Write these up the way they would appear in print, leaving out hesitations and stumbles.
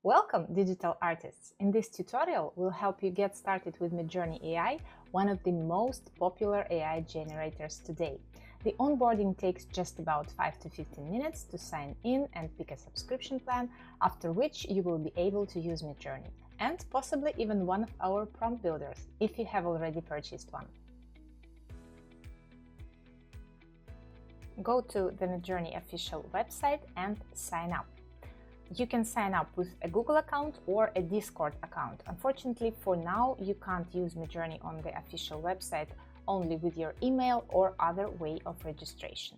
Welcome, digital artists! In this tutorial, we'll help you get started with Midjourney AI, one of the most popular AI generators today. The onboarding takes just about 5 to 15 minutes to sign in and pick a subscription plan, after which you will be able to use Midjourney, and possibly even one of our prompt builders, if you have already purchased one. Go to the Midjourney official website and sign up. You can sign up with a Google account or a Discord account. Unfortunately, for now, you can't use Midjourney on the official website, only with your email or other way of registration.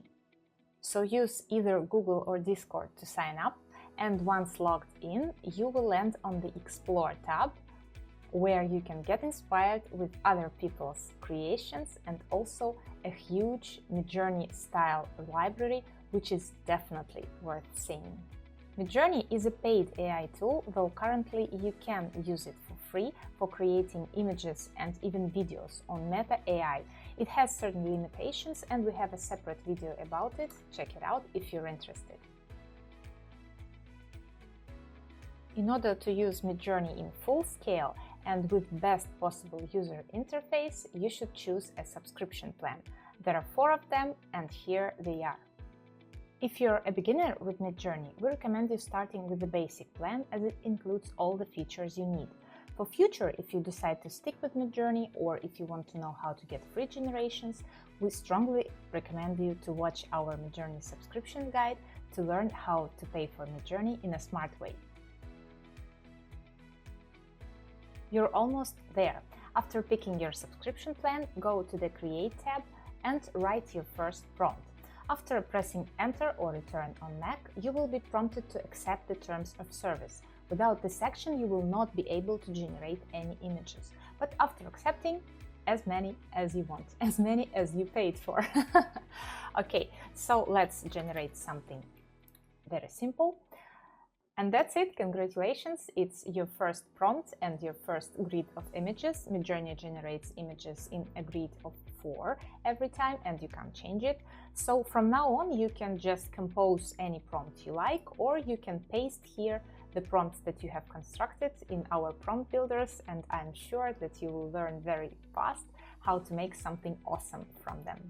So use either Google or Discord to sign up, and once logged in, you will land on the Explore tab, where you can get inspired with other people's creations and also a huge Midjourney style library, which is definitely worth seeing. Midjourney is a paid AI tool, though currently you can use it for free for creating images and even videos on meta.ai. It has certain limitations and we have a separate video about it. Check it out if you're interested. In order to use Midjourney in full scale and with best possible user interface, you should choose a subscription plan. There are 4 of them, and here they are. If you're a beginner with Midjourney, we recommend you starting with the basic plan, as it includes all the features you need. For future, if you decide to stick with Midjourney, or if you want to know how to get free generations, we strongly recommend you to watch our Midjourney subscription guide to learn how to pay for Midjourney in a smart way. You're almost there. After picking your subscription plan, go to the Create tab and write your first prompt. After pressing Enter or Return on Mac, you will be prompted to accept the terms of service. Without this action, you will not be able to generate any images. But after accepting, as many as you want, as many as you paid for. Okay, so let's generate something very simple. And that's it. Congratulations! It's your first prompt and your first grid of images. Midjourney generates images in a grid of 4 every time, and you can't change it. So from now on, you can just compose any prompt you like, or you can paste here the prompts that you have constructed in our prompt builders, and I'm sure that you will learn very fast how to make something awesome from them.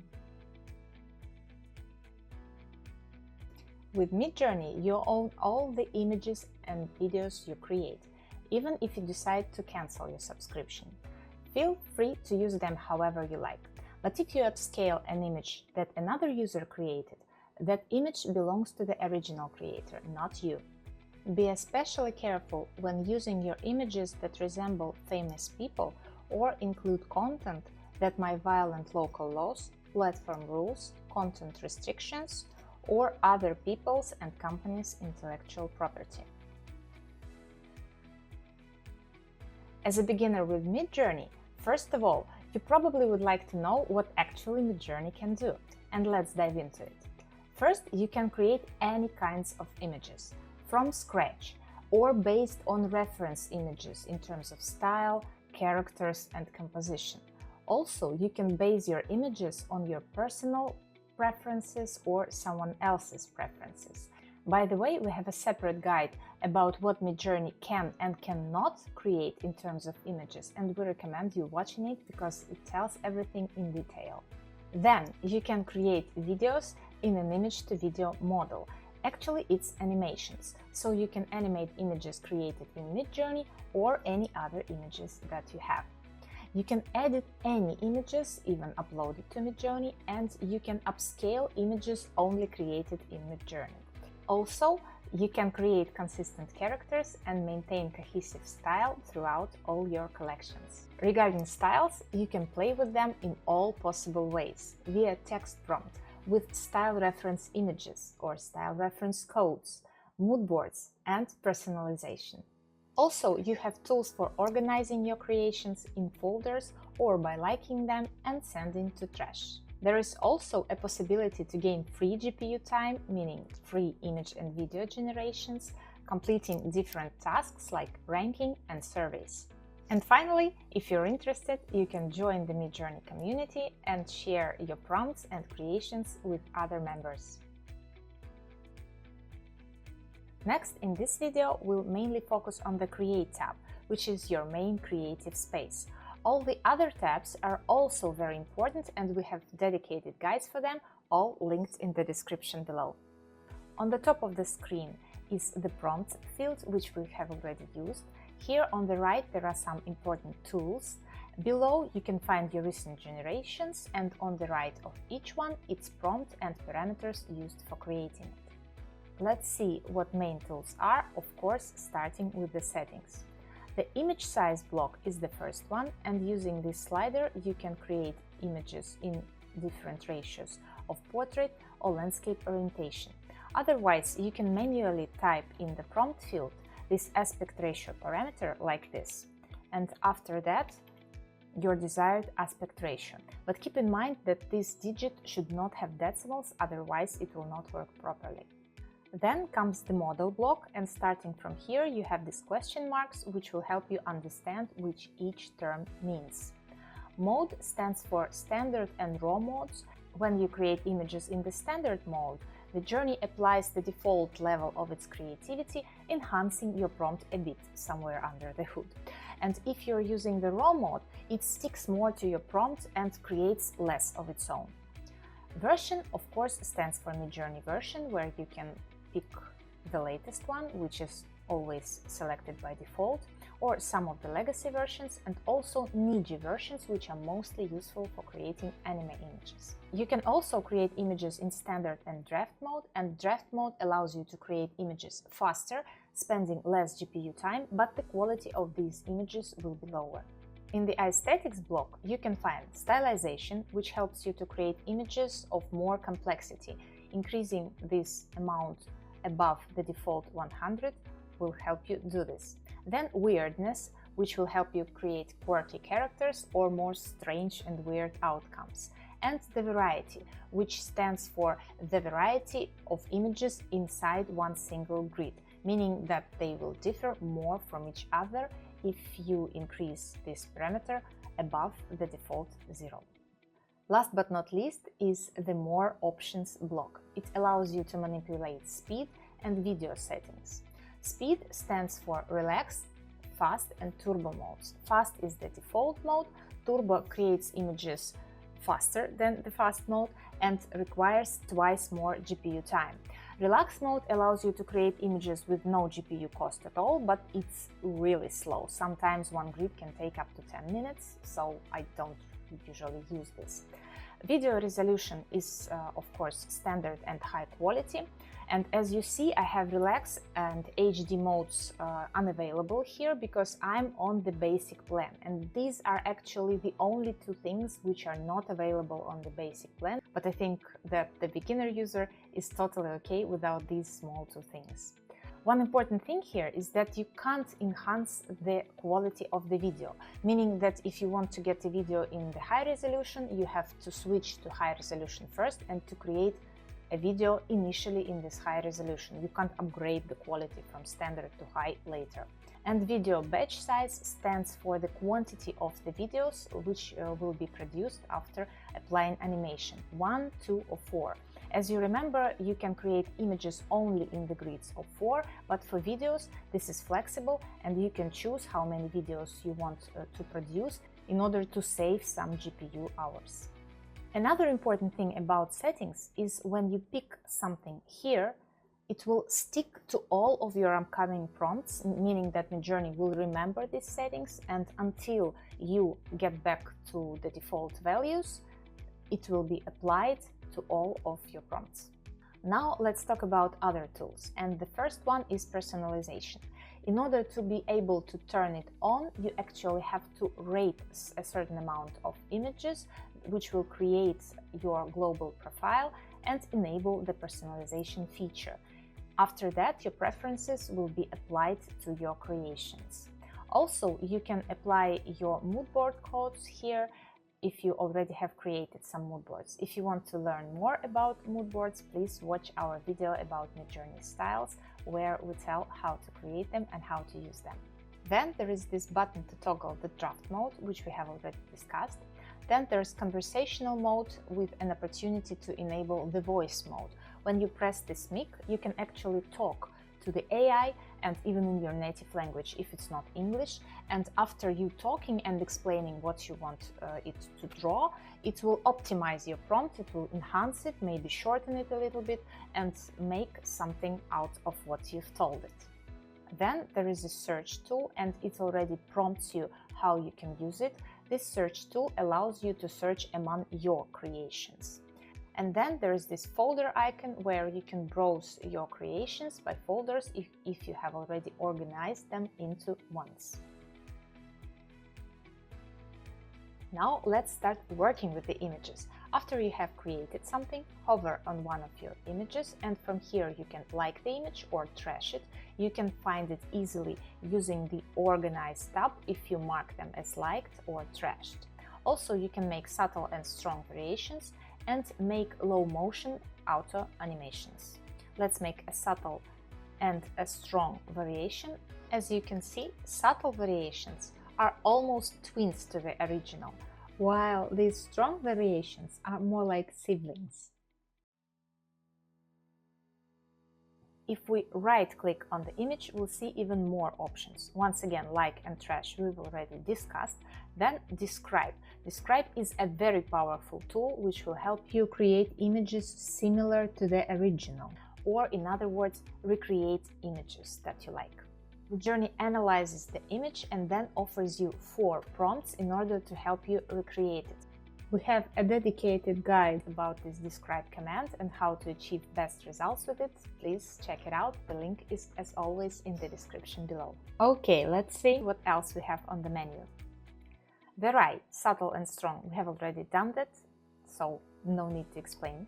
With Midjourney, you own all the images and videos you create, even if you decide to cancel your subscription. Feel free to use them however you like. But if you upscale an image that another user created, that image belongs to the original creator, not you. Be especially careful when using your images that resemble famous people or include content that might violate local laws, platform rules, content restrictions, or other people's and companies' intellectual property. As a beginner with Midjourney, first of all, you probably would like to know what actually Midjourney can do, and let's dive into it. First, you can create any kinds of images from scratch or based on reference images in terms of style, characters, and composition. Also, you can base your images on your personal preferences or someone else's preferences. By the way, we have a separate guide about what Midjourney can and cannot create in terms of images, and we recommend you watching it because it tells everything in detail. Then you can create videos in an image-to-video model. Actually, it's animations, so you can animate images created in Midjourney or any other images that you have. You can edit any images, even upload it to Midjourney, and you can upscale images only created in Midjourney. Also, you can create consistent characters and maintain cohesive style throughout all your collections. Regarding styles, you can play with them in all possible ways, via text prompt, with style reference images or style reference codes, mood boards, and personalization. Also, you have tools for organizing your creations in folders or by liking them and sending to trash. There is also a possibility to gain free GPU time, meaning free image and video generations, completing different tasks like ranking and surveys. And finally, if you're interested, you can join the Midjourney community and share your prompts and creations with other members. Next, in this video, we'll mainly focus on the Create tab, which is your main creative space. All the other tabs are also very important, and we have dedicated guides for them, all linked in the description below. On the top of the screen is the prompt field, which we have already used. Here on the right there are some important tools. Below you can find your recent generations, and on the right of each one its prompt and parameters used for creating it. Let's see what main tools are, of course starting with the settings. The image size block is the first one, and using this slider you can create images in different ratios of portrait or landscape orientation. Otherwise, you can manually type in the prompt field this aspect ratio parameter like this, and after that your desired aspect ratio. But keep in mind that this digit should not have decimals, otherwise it will not work properly. Then comes the model block, and starting from here you have these question marks, which will help you understand which each term means. Mode stands for standard and raw modes. When you create images in the standard mode, Midjourney applies the default level of its creativity, enhancing your prompt a bit somewhere under the hood. And if you're using the raw mode, it sticks more to your prompt and creates less of its own. Version, of course, stands for Midjourney version, where you can pick the latest one, which is always selected by default, or some of the legacy versions, and also Niji versions, which are mostly useful for creating anime images. You can also create images in standard and draft mode, and draft mode allows you to create images faster, spending less GPU time, but the quality of these images will be lower. In the aesthetics block, you can find stylization, which helps you to create images of more complexity. Increasing this amount above the default 100 will help you do this. Then weirdness, which will help you create quirky characters or more strange and weird outcomes. And the variety, which stands for the variety of images inside one single grid, meaning that they will differ more from each other if you increase this parameter above the default 0. Last but not least is the More Options block. It allows you to manipulate speed and video settings. Speed stands for Relax, Fast and Turbo modes. Fast is the default mode, Turbo creates images faster than the fast mode and requires twice more GPU time. Relax mode allows you to create images with no GPU cost at all, but it's really slow. Sometimes one grid can take up to 10 minutes, so I don't usually use this. Video resolution is of course standard and high quality, and as you see I have Relax and HD modes unavailable here because I'm on the basic plan, and these are actually the only two things which are not available on the basic plan, but I think that the beginner user is totally okay without these small two things. One important thing here is that you can't enhance the quality of the video, meaning that if you want to get a video in the high resolution, you have to switch to high resolution first and to create a video initially in this high resolution. You can't upgrade the quality from standard to high later. And video batch size stands for the quantity of the videos which will be produced after applying animation, 1, 2 or 4. As you remember, you can create images only in the grids of 4, but for videos this is flexible and you can choose how many videos you want to produce in order to save some GPU hours. Another important thing about settings is when you pick something here, it will stick to all of your upcoming prompts, meaning that Midjourney will remember these settings, and until you get back to the default values, it will be applied to all of your prompts. Now let's talk about other tools, and the first one is personalization. In order to be able to turn it on, you actually have to rate a certain amount of images, which will create your global profile and enable the personalization feature. After that, your preferences will be applied to your creations. Also, you can apply your mood board codes here if you already have created some mood boards. If you want to learn more about mood boards, please watch our video about Midjourney styles, where we tell how to create them and how to use them. Then there is this button to toggle the draft mode, which we have already discussed. Then there's conversational mode with an opportunity to enable the voice mode. When you press this mic, you can actually talk to the AI and even in your native language if it's not English. And after you talking and explaining what you want it to draw, it will optimize your prompt, it will enhance it, maybe shorten it a little bit and make something out of what you've told it. Then there is a search tool and it already prompts you how you can use it. This search tool allows you to search among your creations. And then there is this folder icon where you can browse your creations by folders if you have already organized them into ones. Now let's start working with the images. After you have created something, hover on one of your images and from here you can like the image or trash it. You can find it easily using the Organize tab if you mark them as liked or trashed. Also, you can make subtle and strong variations and make low motion auto animations. Let's make a subtle and a strong variation. As you can see, subtle variations are almost twins to the original, while these strong variations are more like siblings. If we right-click on the image, we'll see even more options. Once again, like and trash we've already discussed. Then describe. Describe is a very powerful tool which will help you create images similar to the original, or in other words, recreate images that you like. Midjourney analyzes the image and then offers you 4 prompts in order to help you recreate it. We have a dedicated guide about this describe command and how to achieve best results with it. Please check it out. The link is, as always, in the description below. Okay, let's see what else we have on the menu. Vary, subtle and strong. We have already done that, so no need to explain.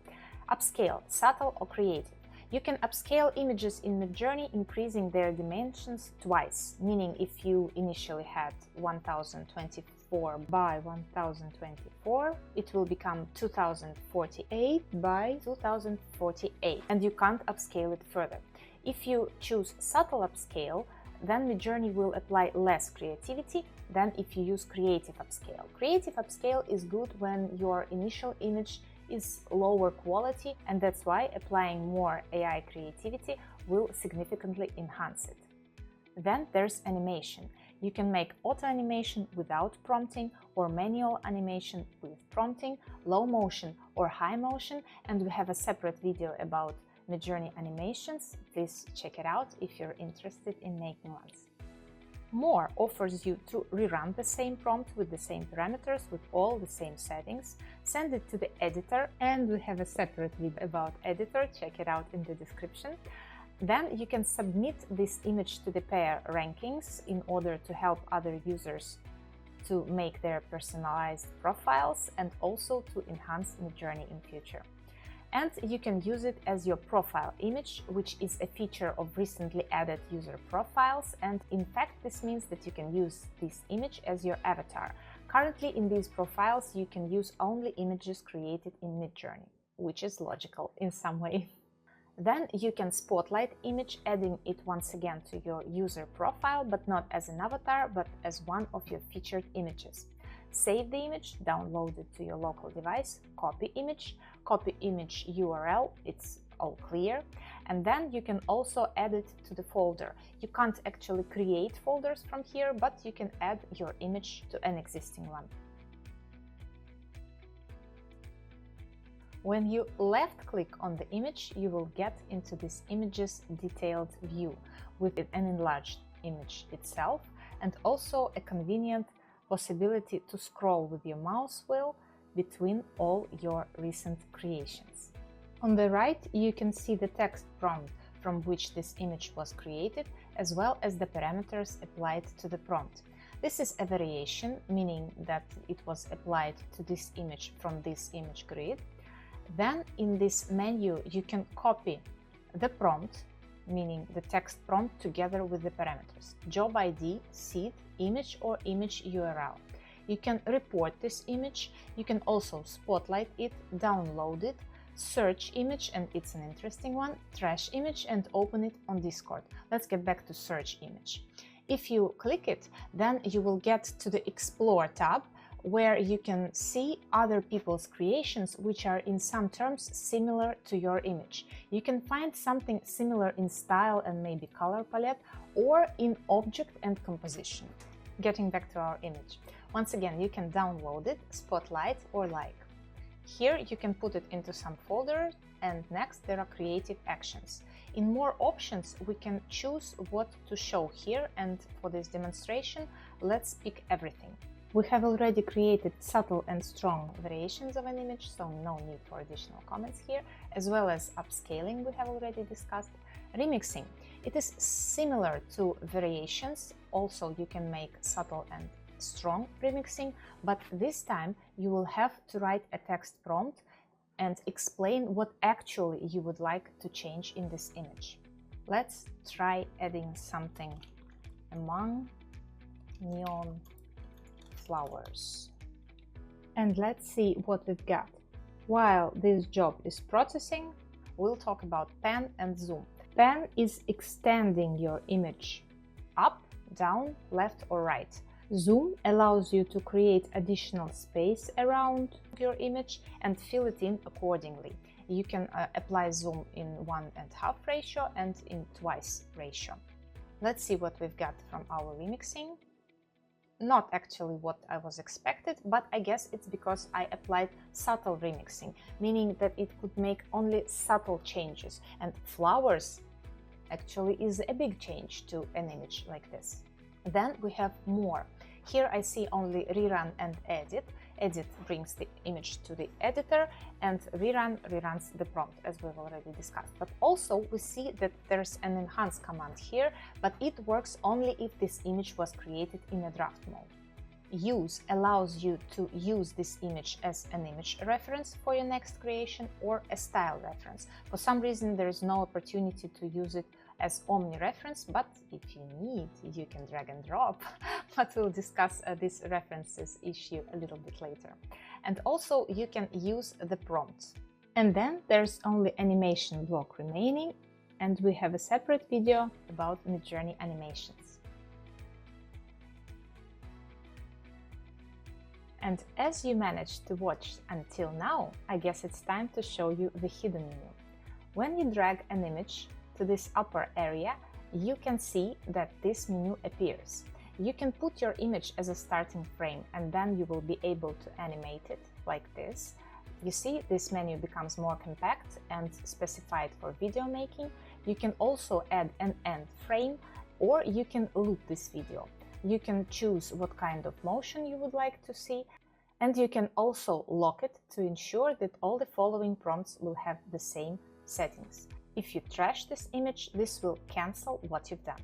Upscale, subtle or creative. You can upscale images in Midjourney, increasing their dimensions twice, meaning if you initially had 1024 by 1024, it will become 2048 by 2048, and you can't upscale it further. If you choose subtle upscale, then Midjourney will apply less creativity than if you use creative upscale. Creative upscale is good when your initial image is lower quality, and that's why applying more AI creativity will significantly enhance it. Then there's animation. You can make auto animation without prompting or manual animation with prompting, low motion or high motion, and we have a separate video about Midjourney animations. Please check it out if you're interested in making ones. More offers you to rerun the same prompt with the same parameters, with all the same settings, send it to the editor, and we have a separate video about editor, check it out in the description. Then you can submit this image to the pair rankings in order to help other users to make their personalized profiles and also to enhance Midjourney in future. And you can use it as your profile image, which is a feature of recently added user profiles. And in fact, this means that you can use this image as your avatar. Currently, in these profiles, you can use only images created in Midjourney, which is logical in some way. Then you can spotlight image, adding it once again to your user profile, but not as an avatar, but as one of your featured images. Save the image, download it to your local device, copy image URL, it's all clear, and then you can also add it to the folder. You can't actually create folders from here, but you can add your image to an existing one. When you left-click on the image, you will get into this image's detailed view with an enlarged image itself and also a convenient possibility to scroll with your mouse wheel between all your recent creations. On the right, you can see the text prompt from which this image was created, as well as the parameters applied to the prompt. This is a variation, meaning that it was applied to this image from this image grid. Then in this menu, you can copy the prompt, meaning the text prompt together with the parameters, job ID, seed, image or image URL. You can report this image, you can also spotlight it, download it, search image, and it's an interesting one, trash image, and open it on Discord. Let's get back to search image. If you click it, then you will get to the Explore tab, where you can see other people's creations which are in some terms similar to your image. You can find something similar in style and maybe color palette, or in object and composition. Getting back to our image. Once again, you can download it, spotlight or like. Here you can put it into some folder, and next there are creative actions. In more options, we can choose what to show here, and for this demonstration, let's pick everything. We have already created subtle and strong variations of an image, so no need for additional comments here, as well as upscaling we have already discussed. Remixing. It is similar to variations. Also, you can make subtle and strong remixing, but this time you will have to write a text prompt and explain what actually you would like to change in this image. Let's try adding something among neon flowers. And let's see what we've got. While this job is processing, we'll talk about pan and zoom. Pan is extending your image up, down, left or right. Zoom allows you to create additional space around your image and fill it in accordingly. You can apply zoom in 1.5 ratio and in twice ratio. Let's see what we've got from our remixing. Not actually what I was expected, but I guess it's because I applied subtle remixing, meaning that it could make only subtle changes, and flowers actually is a big change to an image like this. Then we have more. Here I see only rerun and edit. Edit brings the image to the editor, and rerun reruns the prompt, as we've already discussed. But also we see that there's an enhance command here, but it works only if this image was created in a draft mode. Use allows you to use this image as an image reference for your next creation or a style reference. For some reason there is no opportunity to use it as omni reference, but if you need, you can drag and drop. But we'll discuss this references issue a little bit later. And also you can use the prompts. And then there's only animation block remaining, and we have a separate video about Midjourney animations. And as you managed to watch until now, I guess it's time to show you the hidden menu. When you drag an image to this upper area, you can see that this menu appears. You can put your image as a starting frame, and then you will be able to animate it like this. You see, this menu becomes more compact and specified for video making. You can also add an end frame, or you can loop this video. You can choose what kind of motion you would like to see, and you can also lock it to ensure that all the following prompts will have the same settings. If you trash this image, this will cancel what you've done.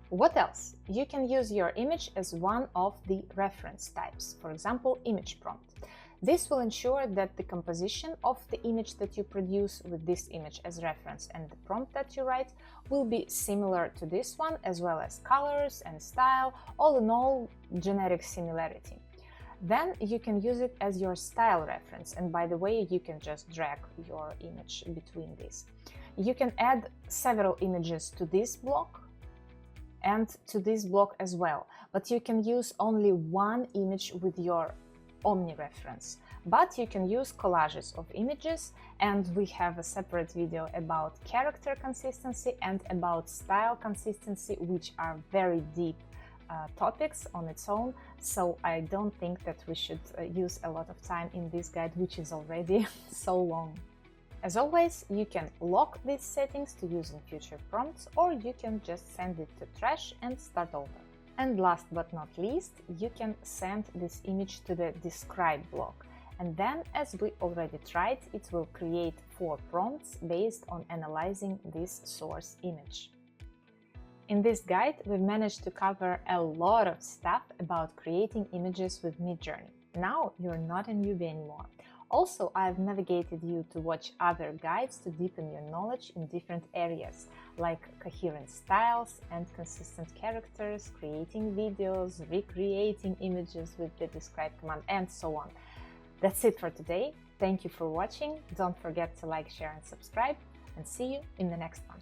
What else? You can use your image as one of the reference types, for example, image prompt. This will ensure that the composition of the image that you produce with this image as reference and the prompt that you write will be similar to this one, as well as colors and style, all in all, generic similarity. Then you can use it as your style reference, and by the way, you can just drag your image between these. You can add several images to this block and to this block as well, but you can use only one image with your omni reference. But you can use collages of images, and we have a separate video about character consistency and about style consistency, which are very deep topics on its own, so I don't think that we should use a lot of time in this guide, which is already so long. As always, you can lock these settings to use in future prompts, or you can just send it to trash and start over. And last but not least, you can send this image to the describe block, and then, as we already tried, it will create 4 prompts based on analyzing this source image. In this guide, we've managed to cover a lot of stuff about creating images with Midjourney. Now you're not a newbie anymore. Also, I've navigated you to watch other guides to deepen your knowledge in different areas, like coherent styles and consistent characters, creating videos, recreating images with the describe command, and so on. That's it for today. Thank you for watching. Don't forget to like, share, and subscribe, and see you in the next one.